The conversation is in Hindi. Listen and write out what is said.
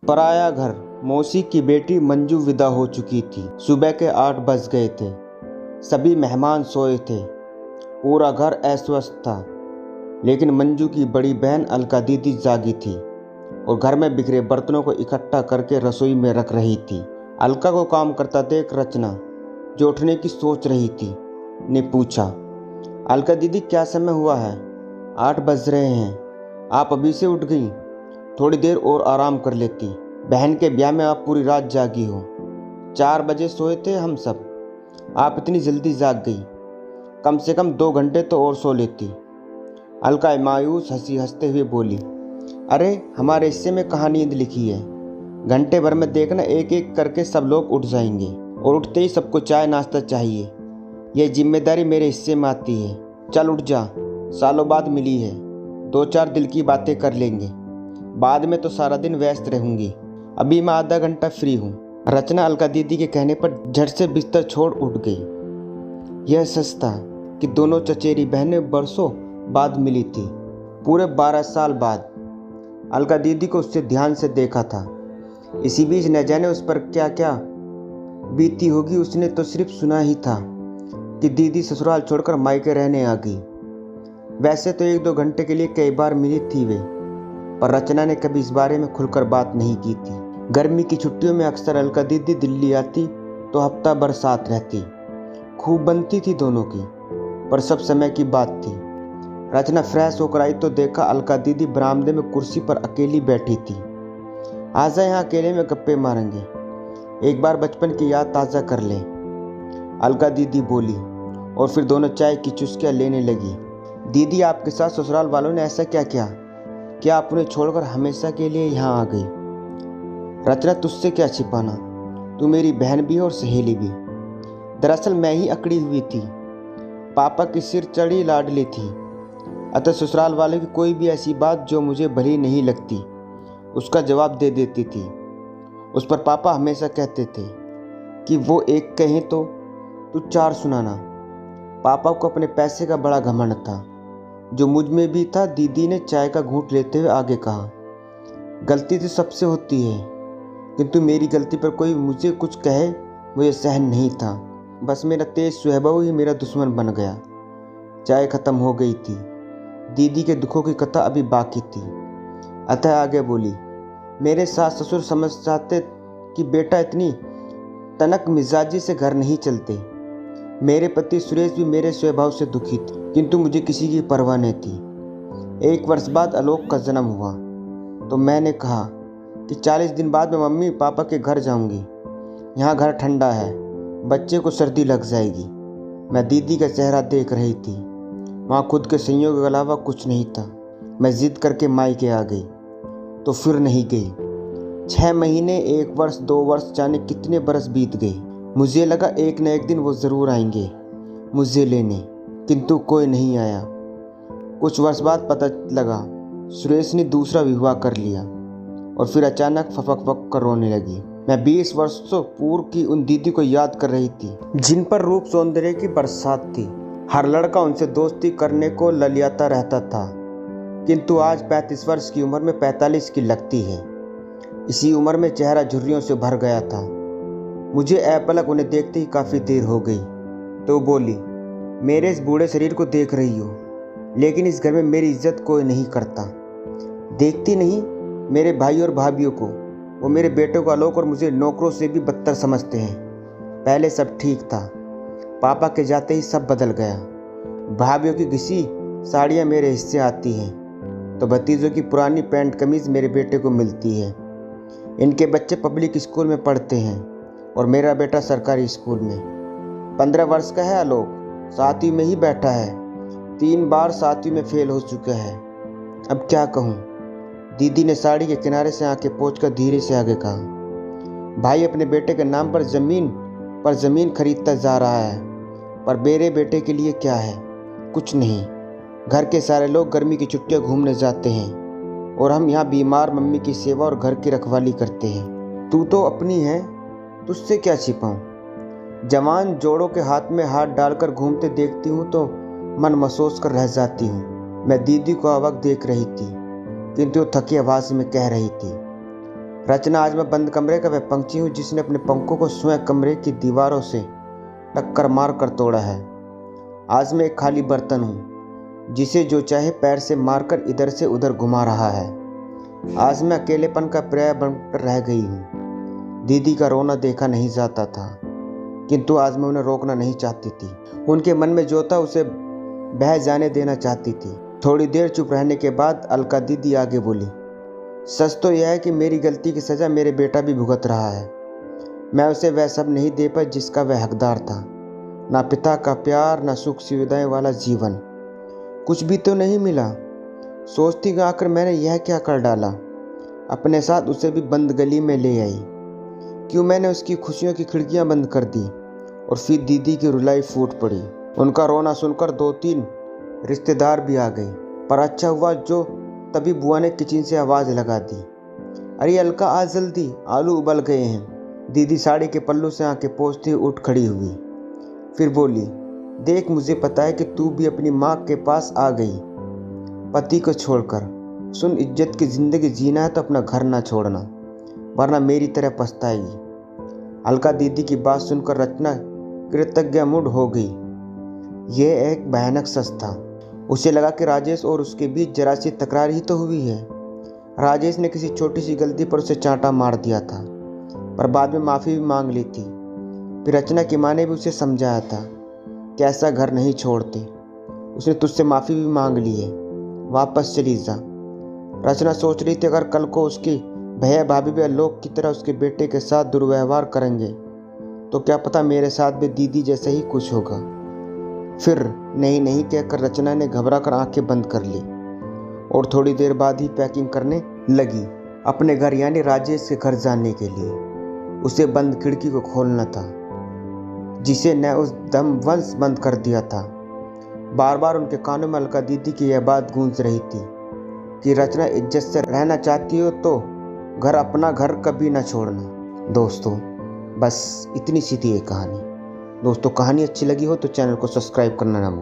पराया घर। मौसी की बेटी मंजू विदा हो चुकी थी। सुबह के 8 बज गए थे। सभी मेहमान सोए थे। पूरा घर अस्वस्थ था, लेकिन मंजू की बड़ी बहन अलका दीदी जागी थी और घर में बिखरे बर्तनों को इकट्ठा करके रसोई में रख रही थी। अलका को काम करता देख रचना, जो उठने की सोच रही थी, ने पूछा, अलका दीदी क्या समय हुआ है? 8 बज रहे हैं, आप अभी से उठ गई? थोड़ी देर और आराम कर लेती। बहन के ब्याह में आप पूरी रात जागी हो। 4 बजे सोए थे हम सब, आप इतनी जल्दी जाग गई। कम से कम 2 घंटे तो और सो लेती। अलका मायूस हंसी हंसते हुए बोली, अरे हमारे हिस्से में कहाँ नींद लिखी है? घंटे भर में देखना, एक एक करके सब लोग उठ जाएंगे और उठते ही सबको चाय नाश्ता चाहिए। यह जिम्मेदारी मेरे हिस्से में आती है। चल उठ जा, सालों बाद मिली है, 2-4 दिल की बातें कर लेंगे। बाद में तो सारा दिन व्यस्त रहूंगी। अभी मैं आधा घंटा फ्री हूँ। रचना अलका दीदी के कहने पर झट से बिस्तर छोड़ उठ गई। यह सच था कि दोनों चचेरी बहनें बरसों बाद मिली थी, पूरे 12 साल बाद। अलका दीदी को उससे ध्यान से देखा था। इसी बीच न जाने उस पर क्या क्या बीती होगी। उसने तो सिर्फ सुना ही था कि दीदी ससुराल छोड़कर मायके रहने आ गई। वैसे तो 1-2 घंटे के लिए कई बार मिली थी वे, पर रचना ने कभी इस बारे में खुलकर बात नहीं की थी। गर्मी की छुट्टियों में अक्सर अलका दीदी दिल्ली आती तो हफ्ता भर साथ रहती। खूब बनती थी दोनों की, पर सब समय की बात थी। रचना फ्रेश होकर आई तो देखा अलका दीदी बरामदे में कुर्सी पर अकेली बैठी थी। आजा, यहाँ अकेले में गप्पे मारेंगे, एक बार बचपन की याद ताज़ा कर लें, अलका दीदी बोली, और फिर दोनों चाय की चुस्कियाँ लेने लगी। दीदी, आपके साथ ससुराल वालों ने ऐसा क्या किया? क्या आप उन्हें छोड़कर हमेशा के लिए यहाँ आ गई? रचना, तुझसे क्या छिपाना, तू मेरी बहन भी और सहेली भी। दरअसल मैं ही अकड़ी हुई थी, पापा की सिर चढ़ी लाडली थी। अतः ससुराल वालों की कोई भी ऐसी बात जो मुझे भली नहीं लगती, उसका जवाब दे देती थी। उस पर पापा हमेशा कहते थे कि वो एक कहें तो तू 4 सुनाना। पापा को अपने पैसे का बड़ा घमंड था, जो मुझ में भी था। दीदी ने चाय का घूंट लेते हुए आगे कहा, गलती तो सबसे होती है, किंतु मेरी गलती पर कोई मुझे कुछ कहे मुझे सहन नहीं था। बस मेरा तेज स्वभाव ही मेरा दुश्मन बन गया। चाय खत्म हो गई थी। दीदी के दुखों की कथा अभी बाकी थी, अतः आगे बोली, मेरे सास ससुर समझ चाहते कि बेटा इतनी तनक मिजाजी से घर नहीं चलते। मेरे पति सुरेश भी मेरे स्वभाव से दुखी थे, किंतु मुझे किसी की परवाह नहीं थी। 1 वर्ष बाद आलोक का जन्म हुआ तो मैंने कहा कि 40 दिन बाद मैं मम्मी पापा के घर जाऊंगी। यहाँ घर ठंडा है, बच्चे को सर्दी लग जाएगी। मैं दीदी का चेहरा देख रही थी। वहाँ खुद के संयोग के अलावा कुछ नहीं था। मैं जिद करके मायके आ गई, तो फिर नहीं गई। 6 महीने, 1 वर्ष, 2 वर्ष, जाने कितने बरस बीत गए। मुझे लगा एक न एक दिन वो ज़रूर आएंगे मुझे लेने, किंतु कोई नहीं आया। कुछ वर्ष बाद पता लगा सुरेश ने दूसरा विवाह कर लिया, और फिर अचानक फपक फक कर रोने लगी। मैं 20 वर्षों पूर्व की उन दीदी को याद कर रही थी, जिन पर रूप सौंदर्य की बरसात थी। हर लड़का उनसे दोस्ती करने को ललियाता रहता था, किंतु आज 35 वर्ष की उम्र में 45 की लगती है। इसी उम्र में चेहरा झुर्रियों से भर गया था। मुझे अपलक उन्हें देखते ही काफ़ी देर हो गई, तो बोली, मेरे इस बूढ़े शरीर को देख रही हो, लेकिन इस घर में मेरी इज्जत कोई नहीं करता। देखती नहीं मेरे भाई और भाभीयों को? वो मेरे बेटों को आलोक और मुझे नौकरों से भी बदतर समझते हैं। पहले सब ठीक था, पापा के जाते ही सब बदल गया। भाभीयों की घिसी साड़ियाँ मेरे हिस्से आती हैं, तो भतीजों की पुरानी पैंट कमीज मेरे बेटे को मिलती है। इनके बच्चे पब्लिक स्कूल में पढ़ते हैं और मेरा बेटा सरकारी स्कूल में। 15 वर्ष का है आलोक, 7वीं में ही बैठा है। 3 बार 7वीं में फेल हो चुका है। अब क्या कहूँ? दीदी ने साड़ी के किनारे से आंखें पोंछकर धीरे से आगे कहा, भाई अपने बेटे के नाम पर जमीन खरीदता जा रहा है, पर मेरे बेटे के लिए क्या है? कुछ नहीं। घर के सारे लोग गर्मी की छुट्टियां घूमने जाते हैं और हम यहाँ बीमार मम्मी की सेवा और घर की रखवाली करते हैं। तू तो अपनी है, तुझसे क्या छिपाऊं? जवान जोड़ों के हाथ में हाथ डालकर घूमते देखती हूँ तो मन महसूस कर रह जाती हूँ। मैं दीदी को अवक देख रही थी, किंतु थकी आवाज में कह रही थी, रचना, आज मैं बंद कमरे का वह पंछी हूँ जिसने अपने पंखों को स्वयं कमरे की दीवारों से टक्कर मार कर तोड़ा है। आज मैं एक खाली बर्तन हूँ जिसे जो चाहे पैर से मारकर इधर से उधर घुमा रहा है। आज मैं अकेलेपन का पर्याय बनकर रह गई हूँ। दीदी का रोना देखा नहीं जाता था, किंतु आज मैं उन्हें रोकना नहीं चाहती थी। उनके मन में जो था उसे बह जाने देना चाहती थी। थोड़ी देर चुप रहने के बाद अलका दीदी आगे बोली, सच तो यह है कि मेरी गलती की सज़ा मेरे बेटा भी भुगत रहा है। मैं उसे वह सब नहीं दे पाई जिसका वह हकदार था। ना पिता का प्यार, ना सुख सुविधाएं वाला जीवन, कुछ भी तो नहीं मिला। सोचती कि आखिर मैंने यह क्या कर डाला। अपने साथ उसे भी बंद गली में ले आई। क्यों मैंने उसकी खुशियों की खिड़कियां बंद कर दी। और फिर दीदी की रुलाई फूट पड़ी। उनका रोना सुनकर 2-3 रिश्तेदार भी आ गए। पर अच्छा हुआ जो तभी बुआ ने किचन से आवाज़ लगा दी, अरे अलका आ जल्दी, आलू उबल गए हैं। दीदी साड़ी के पल्लू से आंखें पोंछती उठ खड़ी हुई। फिर बोली, देख मुझे पता है कि तू भी अपनी माँ के पास आ गई पति को छोड़कर। सुन, इज्जत की ज़िंदगी जीना है तो अपना घर ना छोड़ना, वरना मेरी तरह पछताएगी। अलका दीदी की बात सुनकर रचना कृतज्ञ मुड़ हो गई। यह एक भयानक सच था। उसे लगा कि राजेश और उसके बीच जरा सी तकरार ही तो हुई है। राजेश ने किसी छोटी सी गलती पर उसे चांटा मार दिया था, पर बाद में माफ़ी भी मांग ली थी। फिर रचना की माँ ने भी उसे समझाया था कि ऐसा घर नहीं छोड़ते। उसने तुझसे माफ़ी भी मांग ली है, वापस चली जा। रचना सोच रही थी अगर कल को उसकी भैया भाभी भी आलोक की तरह उसके बेटे के साथ दुर्व्यवहार करेंगे तो क्या पता मेरे साथ भी दीदी जैसा ही कुछ होगा। फिर नहीं कहकर रचना ने घबराकर आंखें बंद कर ली और थोड़ी देर बाद ही पैकिंग करने लगी अपने घर, यानी राजेश के घर जाने के लिए। उसे बंद खिड़की को खोलना था जिसे न उस दम वंश बंद कर दिया था। बार बार उनके कानों में अलका दीदी की यह बात गूंज रही थी कि रचना, इज्जत से रहना चाहती हो तो घर, अपना घर कभी ना छोड़ना। दोस्तों बस इतनी सी थी ये कहानी। दोस्तों कहानी अच्छी लगी हो तो चैनल को सब्सक्राइब करना ना भूलें।